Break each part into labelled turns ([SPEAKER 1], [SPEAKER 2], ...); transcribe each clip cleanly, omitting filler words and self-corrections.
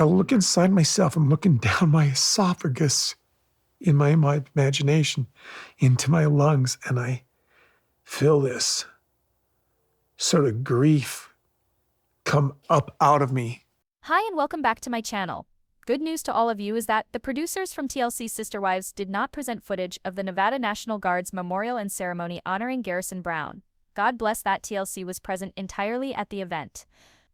[SPEAKER 1] I look inside myself. I'm looking down my esophagus in my imagination into my lungs, and I feel this sort of grief come up out of me.
[SPEAKER 2] Hi and welcome back to my channel. Good news to all of you is that the producers from TLC's Sister Wives did not present footage of the Nevada National Guard's memorial and ceremony honoring Garrison Brown. God bless that TLC was present entirely at the event.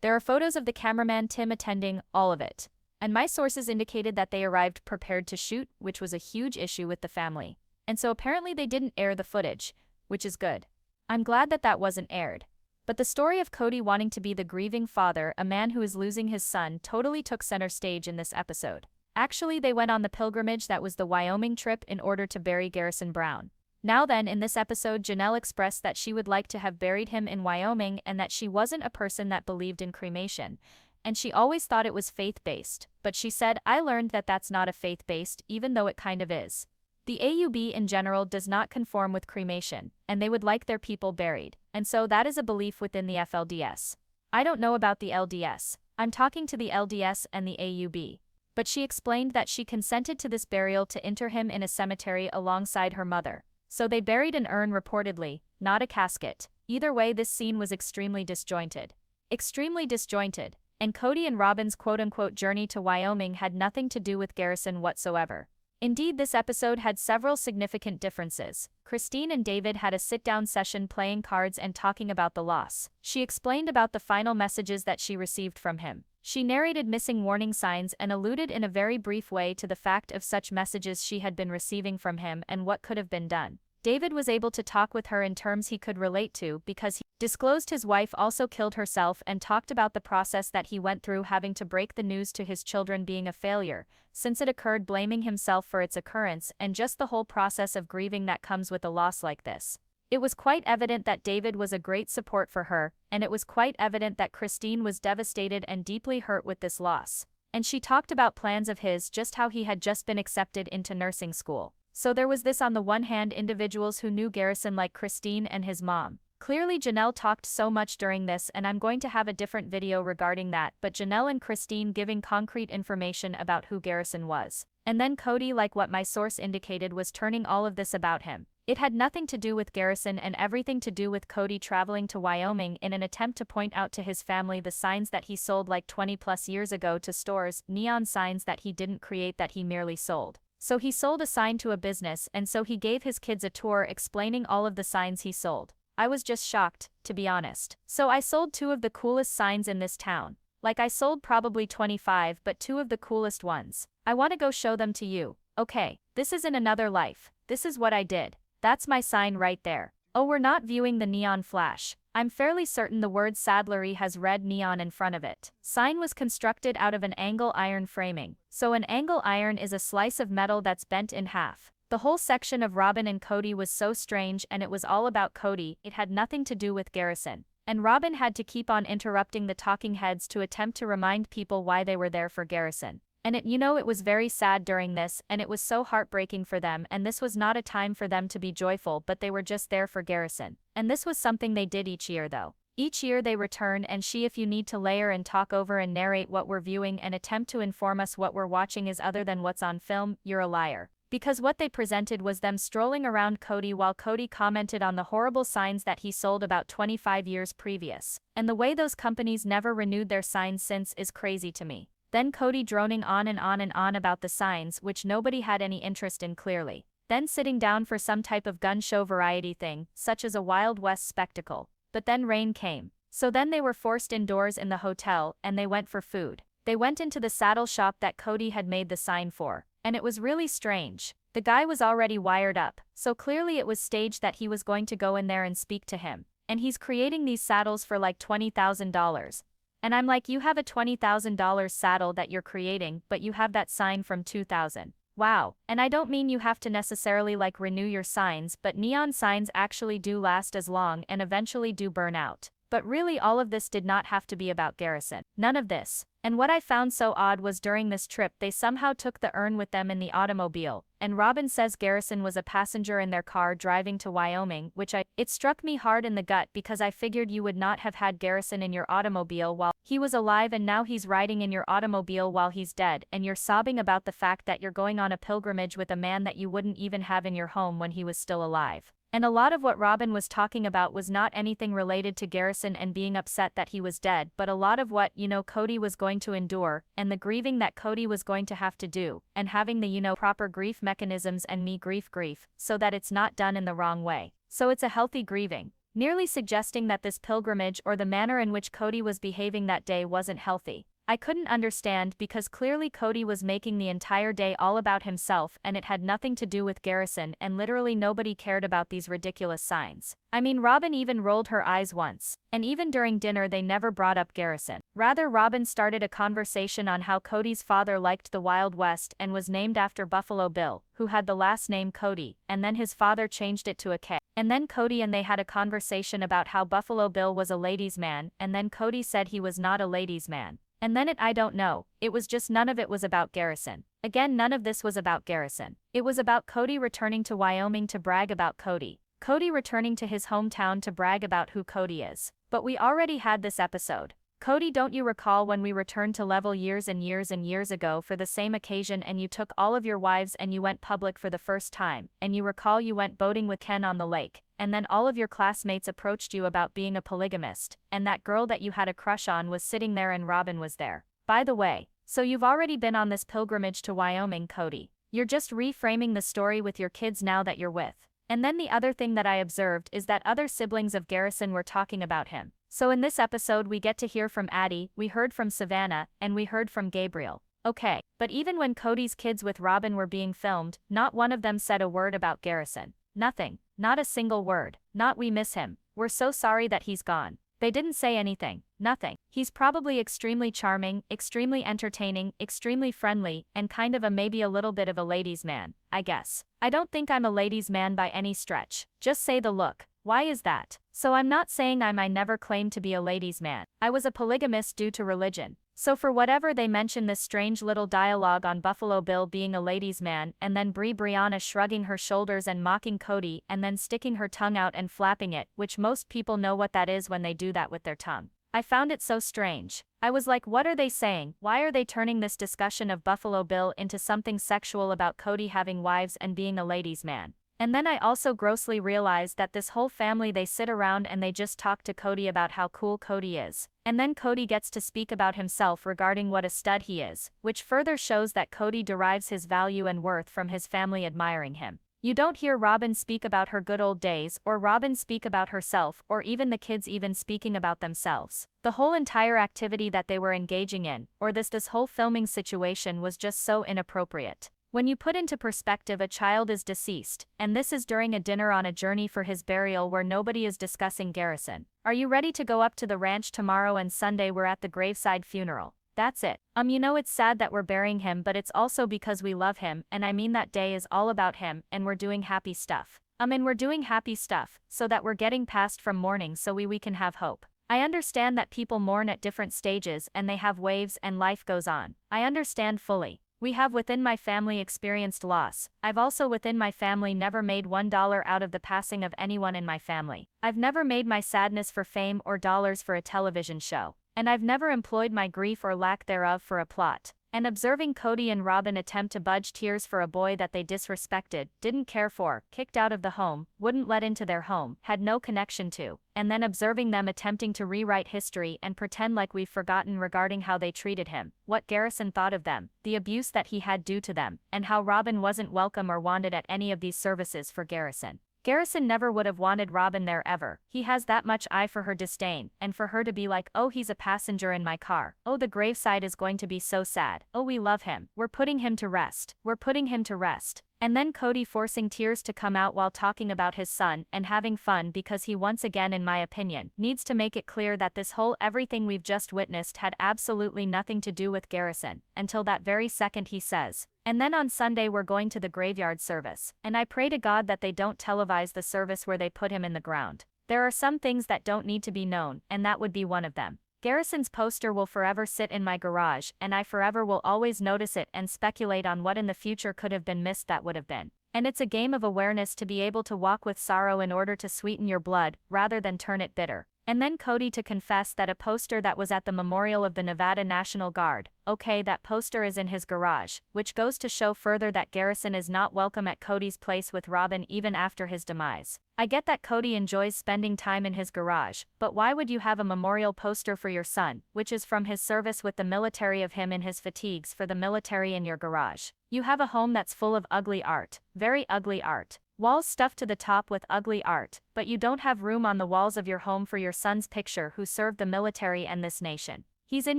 [SPEAKER 2] There are photos of the cameraman Tim attending all of it. And my sources indicated that they arrived prepared to shoot, which was a huge issue with the family. And so apparently they didn't air the footage, which is good. I'm glad that that wasn't aired. But the story of Kody wanting to be the grieving father, a man who is losing his son, totally took center stage in this episode. Actually, they went on the pilgrimage that was the Wyoming trip in order to bury Garrison Brown. Now then, in this episode, Janelle expressed that she would like to have buried him in Wyoming and that she wasn't a person that believed in cremation. And she always thought it was faith-based, but she said, I learned that that's not a faith-based, even though it kind of is. The AUB in general does not conform with cremation, and they would like their people buried, and so that is a belief within the FLDS. I don't know about the LDS, I'm talking to the LDS and the AUB. But she explained that she consented to this burial to inter him in a cemetery alongside her mother. So they buried an urn reportedly, not a casket. Either way, this scene was extremely disjointed. Extremely disjointed, and Kody and Robyn's quote-unquote journey to Wyoming had nothing to do with Garrison whatsoever. Indeed, this episode had several significant differences. Christine and David had a sit-down session playing cards and talking about the loss. She explained about the final messages that she received from him. She narrated missing warning signs and alluded in a very brief way to the fact of such messages she had been receiving from him and what could have been done. David was able to talk with her in terms he could relate to because he disclosed his wife also killed herself and talked about the process that he went through having to break the news to his children being a failure, since it occurred, blaming himself for its occurrence and just the whole process of grieving that comes with a loss like this. It was quite evident that David was a great support for her, and it was quite evident that Christine was devastated and deeply hurt with this loss. And she talked about plans of his, just how he had just been accepted into nursing school. So there was this: on the one hand, individuals who knew Garrison like Christine and his mom. Clearly Janelle talked so much during this, and I'm going to have a different video regarding that, but Janelle and Christine giving concrete information about who Garrison was. And then Kody, like what my source indicated, was turning all of this about him. It had nothing to do with Garrison and everything to do with Kody traveling to Wyoming in an attempt to point out to his family the signs that he sold like 20 plus years ago to stores, neon signs that he didn't create, that he merely sold. So he sold a sign to a business, and so he gave his kids a tour explaining all of the signs he sold. I was just shocked, to be honest. So I sold 2 of the coolest signs in this town. Like, I sold probably 25, but 2 of the coolest ones. I want to go show them to you. Okay, this is in another life. This is what I did. That's my sign right there. Oh, we're not viewing the neon flash. I'm fairly certain the word saddlery has red neon in front of it. Sign was constructed out of an angle iron framing. So an angle iron is a slice of metal that's bent in half. The whole section of Robyn and Kody was so strange, and it was all about Kody. It had nothing to do with Garrison. And Robyn had to keep on interrupting the talking heads to attempt to remind people why they were there for Garrison. And it was very sad during this, and it was so heartbreaking for them, and this was not a time for them to be joyful, but they were just there for Garrison. And this was something they did each year though. Each year they return, and if you need to layer and talk over and narrate what we're viewing and attempt to inform us what we're watching is other than what's on film, you're a liar. Because what they presented was them strolling around Kody while Kody commented on the horrible signs that he sold about 25 years previous. And the way those companies never renewed their signs since is crazy to me. Then Kody droning on and on and on about the signs, which nobody had any interest in clearly. Then sitting down for some type of gun show variety thing, such as a Wild West spectacle. But then rain came. So then they were forced indoors in the hotel, and they went for food. They went into the saddle shop that Kody had made the sign for. And it was really strange. The guy was already wired up, so clearly it was staged that he was going to go in there and speak to him. And he's creating these saddles for like $20,000. And I'm like, you have a $20,000 saddle that you're creating, but you have that sign from 2000. Wow. And I don't mean you have to necessarily like renew your signs, but neon signs actually do last as long and eventually do burn out. But really all of this did not have to be about Garrison. None of this. And what I found so odd was during this trip they somehow took the urn with them in the automobile, and Robyn says Garrison was a passenger in their car driving to Wyoming, it struck me hard in the gut because I figured you would not have had Garrison in your automobile while he was alive, and now he's riding in your automobile while he's dead, and you're sobbing about the fact that you're going on a pilgrimage with a man that you wouldn't even have in your home when he was still alive. And a lot of what Robyn was talking about was not anything related to Garrison and being upset that he was dead, but a lot of what, Kody was going to endure, and the grieving that Kody was going to have to do, and having the, proper grief mechanisms and grief, so that it's not done in the wrong way. So it's a healthy grieving. Nearly suggesting that this pilgrimage or the manner in which Kody was behaving that day wasn't healthy. I couldn't understand because clearly Kody was making the entire day all about himself and it had nothing to do with Garrison, and literally nobody cared about these ridiculous signs. I mean, Robyn even rolled her eyes once, and even during dinner they never brought up Garrison. Rather, Robyn started a conversation on how Kody's father liked the Wild West and was named after Buffalo Bill, who had the last name Kody, and then his father changed it to a K. And then Kody and they had a conversation about how Buffalo Bill was a ladies' man, and then Kody said he was not a ladies' man. And then I don't know, it was just none of it was about Garrison. Again, none of this was about Garrison. It was about Kody returning to Wyoming to brag about Kody. Kody returning to his hometown to brag about who Kody is. But we already had this episode. Kody, don't you recall when we returned to Level years and years and years ago for the same occasion and you took all of your wives and you went public for the first time, and you recall you went boating with Ken on the lake, and then all of your classmates approached you about being a polygamist, and that girl that you had a crush on was sitting there and Robyn was there. By the way, so you've already been on this pilgrimage to Wyoming, Kody. You're just reframing the story with your kids now that you're with. And then the other thing that I observed is that other siblings of Garrison were talking about him. So in this episode we get to hear from Addie, we heard from Savannah, and we heard from Gabriel. Okay, but even when Kody's kids with Robyn were being filmed, not one of them said a word about Garrison. Nothing. Not a single word. Not "we miss him, we're so sorry that he's gone." They didn't say anything. Nothing. He's probably extremely charming, extremely entertaining, extremely friendly, and kind of maybe a little bit of a ladies' man, I guess. I don't think I'm a ladies' man by any stretch. Just say the look. Why is that? So I'm not saying I never claimed to be a ladies' man. I was a polygamist due to religion. So for whatever they mention this strange little dialogue on Buffalo Bill being a ladies' man, and then Brianna shrugging her shoulders and mocking Kody, and then sticking her tongue out and flapping it, which most people know what that is when they do that with their tongue. I found it so strange. I was like, what are they saying? Why are they turning this discussion of Buffalo Bill into something sexual about Kody having wives and being a ladies' man? And then I also grossly realized that this whole family, they sit around and they just talk to Kody about how cool Kody is. And then Kody gets to speak about himself regarding what a stud he is, which further shows that Kody derives his value and worth from his family admiring him. You don't hear Robyn speak about her good old days, or Robyn speak about herself, or even the kids even speaking about themselves. The whole entire activity that they were engaging in, or this whole filming situation, was just so inappropriate. When you put into perspective a child is deceased, and this is during a dinner on a journey for his burial where nobody is discussing Garrison. Are you ready to go up to the ranch tomorrow, and Sunday we're at the graveside funeral? That's it. It's sad that we're burying him, but it's also because we love him, and I mean that day is all about him, and we're doing happy stuff. We're doing happy stuff, so that we're getting past from mourning so we can have hope. I understand that people mourn at different stages and they have waves and life goes on. I understand fully. We have within my family experienced loss. I've also within my family never made $1 out of the passing of anyone in my family. I've never made my sadness for fame or dollars for a television show. And I've never employed my grief or lack thereof for a plot. And observing Kody and Robyn attempt to budge tears for a boy that they disrespected, didn't care for, kicked out of the home, wouldn't let into their home, had no connection to, and then observing them attempting to rewrite history and pretend like we've forgotten regarding how they treated him, what Garrison thought of them, the abuse that he had due to them, and how Robyn wasn't welcome or wanted at any of these services for Garrison. Garrison never would have wanted Robyn there ever. He has that much eye for her disdain, and for her to be like, oh, he's a passenger in my car. Oh, the graveside is going to be so sad. Oh, we love him. We're putting him to rest. We're putting him to rest. And then Kody forcing tears to come out while talking about his son and having fun because he once again, in my opinion, needs to make it clear that this whole everything we've just witnessed had absolutely nothing to do with Garrison, until that very second he says, and then on Sunday we're going to the graveyard service, and I pray to God that they don't televise the service where they put him in the ground. There are some things that don't need to be known, and that would be one of them. Garrison's poster will forever sit in my garage, and I forever will always notice it and speculate on what in the future could have been missed that would have been. And it's a game of awareness to be able to walk with sorrow in order to sweeten your blood, rather than turn it bitter. And then Kody to confess that a poster that was at the memorial of the Nevada National Guard, okay, that poster is in his garage, which goes to show further that Garrison is not welcome at Kody's place with Robyn even after his demise. I get that Kody enjoys spending time in his garage, but why would you have a memorial poster for your son, which is from his service with the military, of him in his fatigues for the military, in your garage? You have a home that's full of ugly art, very ugly art. Walls stuffed to the top with ugly art, but you don't have room on the walls of your home for your son's picture who served the military and this nation. He's in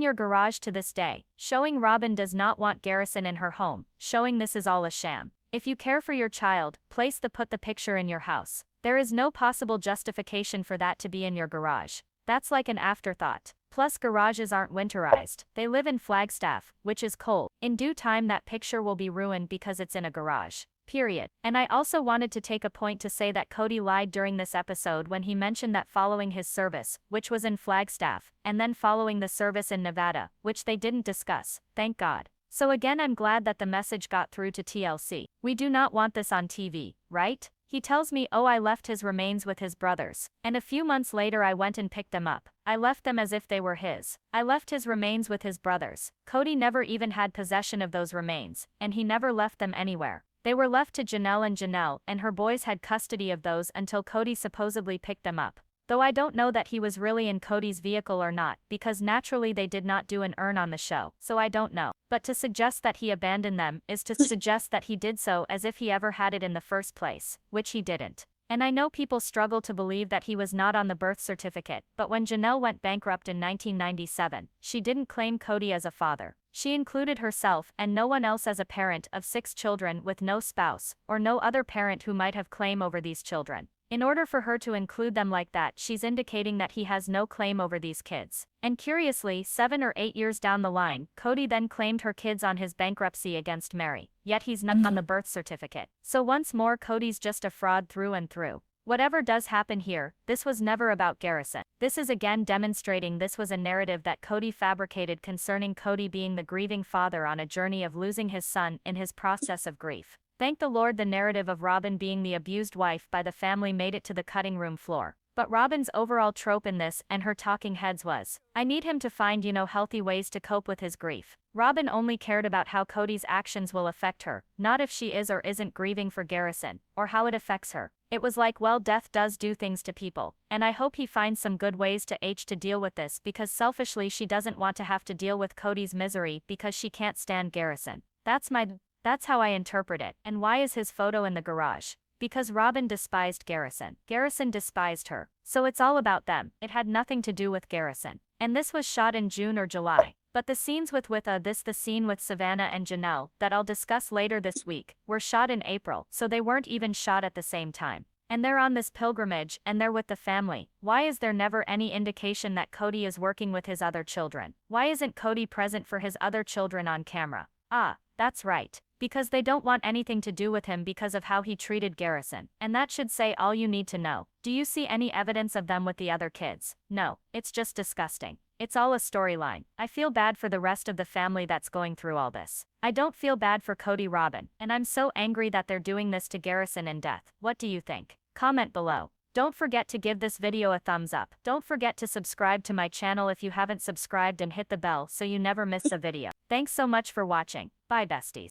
[SPEAKER 2] your garage to this day, showing Robyn does not want Garrison in her home, showing this is all a sham. If you care for your child, put the picture in your house. There is no possible justification for that to be in your garage. That's like an afterthought. Plus, garages aren't winterized. They live in Flagstaff, which is cold. In due time that picture will be ruined because it's in a garage. Period. And I also wanted to take a point to say that Kody lied during this episode when he mentioned that following his service, which was in Flagstaff, and then following the service in Nevada, which they didn't discuss, thank God. So again, I'm glad that the message got through to TLC. We do not want this on TV, right? He tells me, oh, I left his remains with his brothers. And a few months later I went and picked them up. I left them as if they were his. I left his remains with his brothers. Kody never even had possession of those remains, and he never left them anywhere. They were left to Janelle, and her boys had custody of those until Kody supposedly picked them up. Though I don't know that he was really in Kody's vehicle or not, because naturally they did not do an earn on the show, so I don't know. But to suggest that he abandoned them is to suggest that he did so as if he ever had it in the first place, which he didn't. And I know people struggle to believe that he was not on the birth certificate, but when Janelle went bankrupt in 1997, she didn't claim Kody as a father. She included herself and no one else as a parent of 6 children with no spouse, or no other parent who might have claim over these children. In order for her to include them like that, she's indicating that he has no claim over these kids. And curiously, 7 or 8 years down the line, Kody then claimed her kids on his bankruptcy against Mary, yet he's not on the birth certificate. So once more, Kody's just a fraud through and through. Whatever does happen here, this was never about Garrison. This is again demonstrating this was a narrative that Kody fabricated concerning Kody being the grieving father on a journey of losing his son in his process of grief. Thank the Lord the narrative of Robyn being the abused wife by the family made it to the cutting room floor. But Robyn's overall trope in this and her talking heads was, I need him to find, healthy ways to cope with his grief. Robyn only cared about how Kody's actions will affect her, not if she is or isn't grieving for Garrison, or how it affects her. It was like, well, death does do things to people, and I hope he finds some good ways to deal with this, because selfishly she doesn't want to have to deal with Kody's misery because she can't stand Garrison. That's how I interpret it. And why is his photo in the garage? Because Robyn despised Garrison. Garrison despised her. So it's all about them. It had nothing to do with Garrison. And this was shot in June or July. But the scenes the scene with Savannah and Janelle, that I'll discuss later this week, were shot in April, so they weren't even shot at the same time. And they're on this pilgrimage, and they're with the family. Why is there never any indication that Kody is working with his other children? Why isn't Kody present for his other children on camera? Ah, that's right. Because they don't want anything to do with him because of how he treated Garrison. And that should say all you need to know. Do you see any evidence of them with the other kids? No, it's just disgusting. It's all a storyline. I feel bad for the rest of the family that's going through all this. I don't feel bad for Kody Robyn, and I'm so angry that they're doing this to Garrison in death. What do you think? Comment below. Don't forget to give this video a thumbs up. Don't forget to subscribe to my channel if you haven't subscribed, and hit the bell so you never miss a video. Thanks so much for watching. Bye besties.